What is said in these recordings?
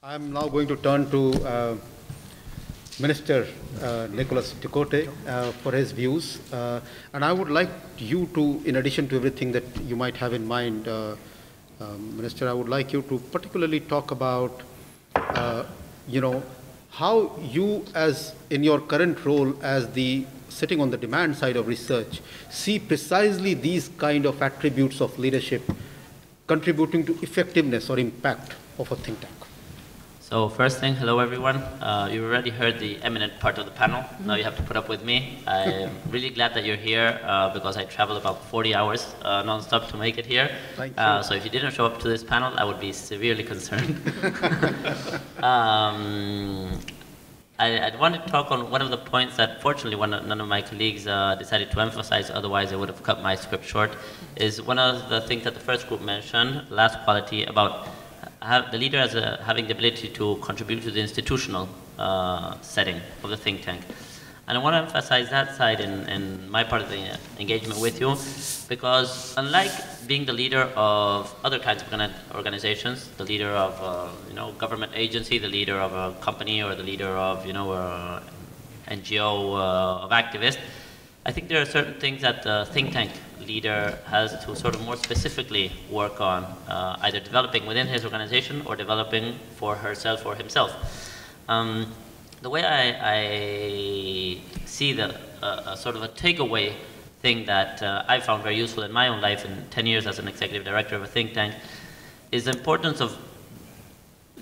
I'm now going to turn to Minister Nicolás Ducoté for his views. And I would like you to, in addition to everything that you might have in mind, Minister, I would like you to particularly talk about, how you, as in your current role as the sitting on the demand side of research, see precisely these kind of attributes of leadership contributing to effectiveness or impact of a think tank. So first thing, hello everyone. You already heard the eminent part of the panel. Now you have to put up with me. I'm really glad that you're here because I traveled about 40 hours non-stop to make it here. Thank you. So if you didn't show up to this panel, I would be severely concerned. I want to talk on one of the points that fortunately none of my colleagues decided to emphasize, otherwise I would have cut my script short, is one of the things that the first group mentioned, last quality, about the leader as having the ability to contribute to the institutional setting of the think tank. And I want to emphasize that side in my part of the engagement with you, because unlike being the leader of other kinds of organizations, the leader of government agency, the leader of a company, or the leader of NGO of activists, I think there are certain things that the think tank leader has to sort of more specifically work on, either developing within his organization or developing for herself or himself. The way I see the sort of a takeaway thing that I found very useful in my own life in 10 years as an executive director of a think tank is the importance of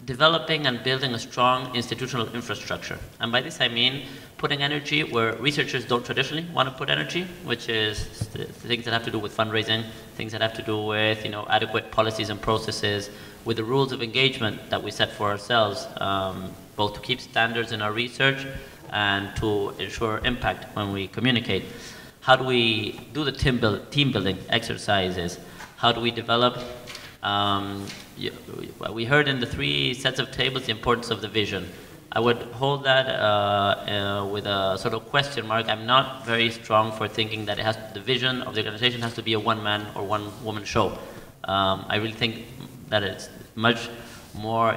developing and building a strong institutional infrastructure. And by this I mean putting energy where researchers don't traditionally want to put energy, which is things that have to do with fundraising, things that have to do with adequate policies and processes, with the rules of engagement that we set for ourselves, both to keep standards in our research and to ensure impact when we communicate. How do we do the team building exercises? How do we develop? We heard in the 3 sets of tables the importance of the vision. I would hold that with a sort of question mark. I'm not very strong for thinking that the vision of the organization has to be a one-man or one-woman show. I really think that it's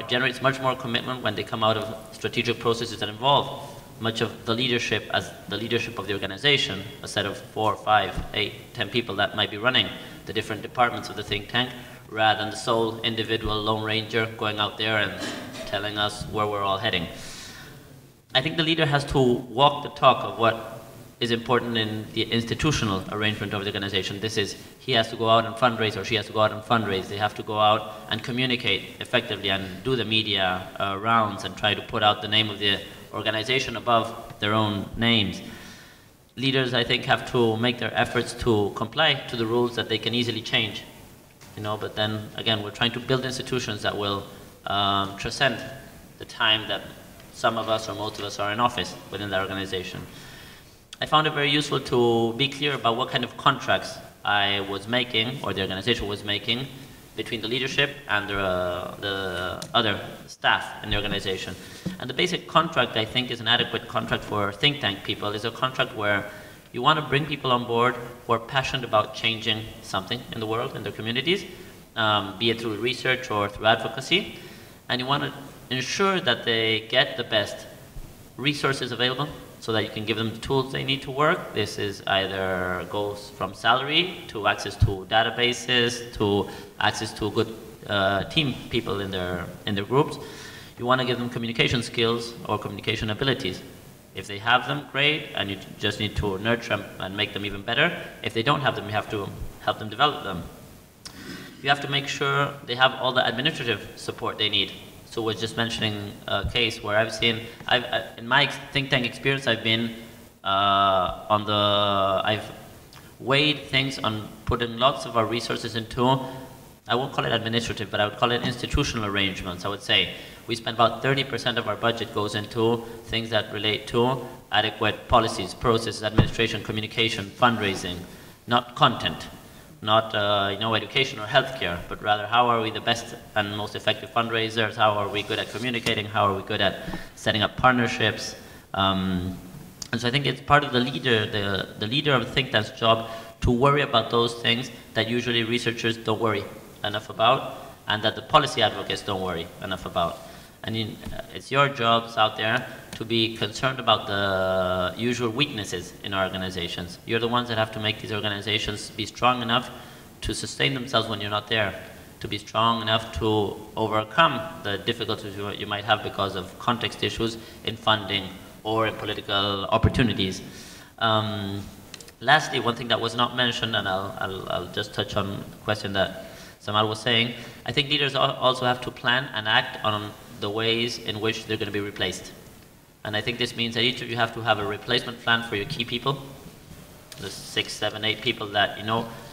generates much more commitment when they come out of strategic processes that involve much of the leadership as the leadership of the organization, a set of 4, 5, 8, 10 people that might be running the different departments of the think tank, rather than the sole individual Lone Ranger going out there and telling us where we're all heading. I think the leader has to walk the talk of what is important in the institutional arrangement of the organization. This is, he has to go out and fundraise, or she has to go out and fundraise. They have to go out and communicate effectively and do the media rounds and try to put out the name of the organization above their own names. Leaders, I think, have to make their efforts to comply to the rules that they can easily change. But then again, we're trying to build institutions that will transcend the time that some of us or most of us are in office within the organization. I found it very useful to be clear about what kind of contracts I was making, or the organization was making, between the leadership and the other staff in the organization. And the basic contract, I think, is an adequate contract for think tank people, is a contract where you want to bring people on board who are passionate about changing something in the world, in their communities, be it through research or through advocacy. And you want to ensure that they get the best resources available so that you can give them the tools they need to work. This is either goes from salary to access to databases to access to good team people in their groups. You want to give them communication skills or communication abilities. If they have them, great, and you just need to nurture them and make them even better. If they don't have them, you have to help them develop them. You have to make sure they have all the administrative support they need. So we're just mentioning a case where I've seen, in my think tank experience, I've been I've weighed things on putting lots of our resources into, I won't call it administrative, but I would call it institutional arrangements. I would say we spend about 30% of our budget goes into things that relate to adequate policies, processes, administration, communication, fundraising, not content, not education or healthcare, but rather how are we the best and most effective fundraisers, how are we good at communicating, how are we good at setting up partnerships. And so I think it's part of the leader of a think tank's job to worry about those things that usually researchers don't worry enough about, and that the policy advocates don't worry enough about. And it's your jobs out there to be concerned about the usual weaknesses in our organizations. You're the ones that have to make these organizations be strong enough to sustain themselves when you're not there, to be strong enough to overcome the difficulties you might have because of context issues in funding or in political opportunities. Lastly, one thing that was not mentioned, and I'll just touch on the question that Samar was saying, I think leaders also have to plan and act on the ways in which they're going to be replaced. And I think this means that each of you have to have a replacement plan for your key people, the 6, 7, 8 people that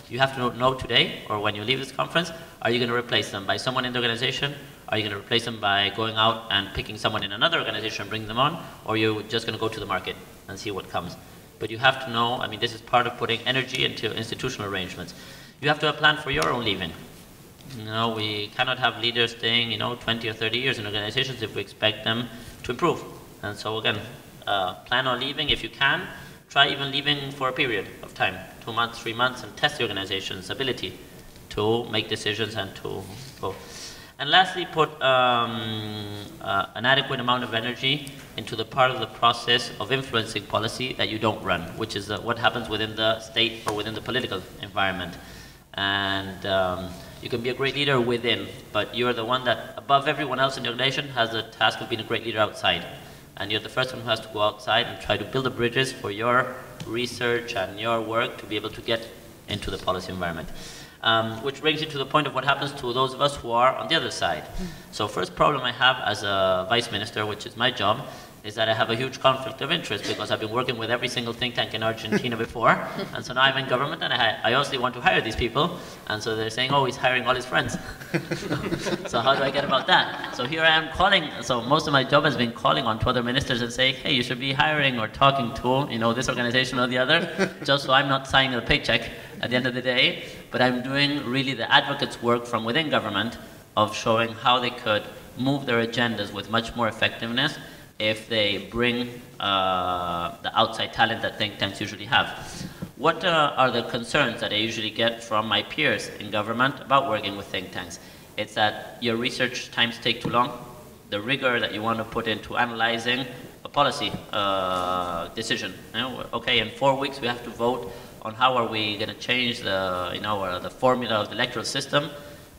you have to know today, or when you leave this conference. Are you going to replace them by someone in the organization? Are you going to replace them by going out and picking someone in another organization and bringing them on? Or are you just going to go to the market and see what comes? But you have to know, I mean, this is part of putting energy into institutional arrangements. You have to have a plan for your own leaving. We cannot have leaders staying, 20 or 30 years in organizations if we expect them to improve. And so again, plan on leaving if you can. Try even leaving for a period of time, 2 months, 3 months, and test the organization's ability to make decisions and to go. And lastly, put an adequate amount of energy into the part of the process of influencing policy that you don't run, which is what happens within the state or within the political environment. And you can be a great leader within, but you're the one that, above everyone else in the organization, has the task of being a great leader outside. And you're the first one who has to go outside and try to build the bridges for your research and your work to be able to get into the policy environment. Which brings you to the point of what happens to those of us who are on the other side. So first problem I have as a vice minister, which is my job, is that I have a huge conflict of interest because I've been working with every single think tank in Argentina before, and so now I'm in government and I also want to hire these people, and so they're saying, oh, he's hiring all his friends. So how do I get about that? So here I am calling, so most of my job has been calling on to other ministers and saying, hey, you should be hiring or talking to, this organization or the other, just so I'm not signing a paycheck at the end of the day, but I'm doing really the advocates' work from within government of showing how they could move their agendas with much more effectiveness if they bring the outside talent that think tanks usually have. What are the concerns that I usually get from my peers in government about working with think tanks? It's that your research times take too long, the rigor that you want to put into analyzing a policy decision. Okay, in 4 weeks we have to vote on how are we going to change the formula of the electoral system,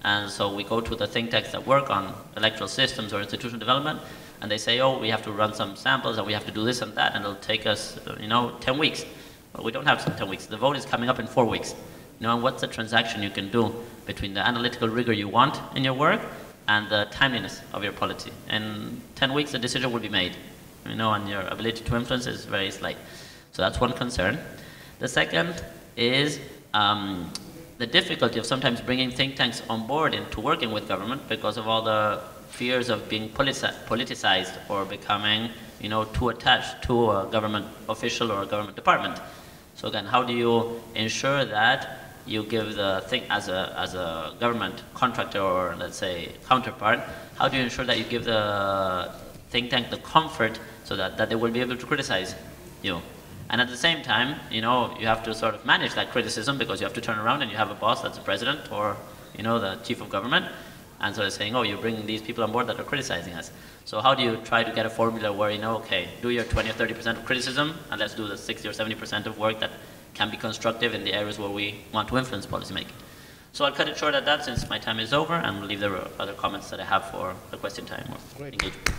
and so we go to the think tanks that work on electoral systems or institutional development, and they say, oh, we have to run some samples and we have to do this and that, and it'll take us, 10 weeks. Well, we don't have some 10 weeks. The vote is coming up in 4 weeks. And what's the transaction you can do between the analytical rigor you want in your work and the timeliness of your policy? In 10 weeks, the decision will be made, and your ability to influence is very slight. So that's one concern. The second is the difficulty of sometimes bringing think tanks on board into working with government because of all the fears of being politicized or becoming, too attached to a government official or a government department. So again, how do you ensure that you give the thing as a government contractor or let's say counterpart, how do you ensure that you give the think tank the comfort so that they will be able to criticize you? And at the same time, you have to sort of manage that criticism because you have to turn around and you have a boss that's the president or, the chief of government. And so they're saying, oh, you're bringing these people on board that are criticizing us. So how do you try to get a formula where, okay, do your 20 or 30% of criticism, and let's do the 60 or 70% of work that can be constructive in the areas where we want to influence policy making. So I'll cut it short at that since my time is over, and we'll leave the other comments that I have for the question time or engagement.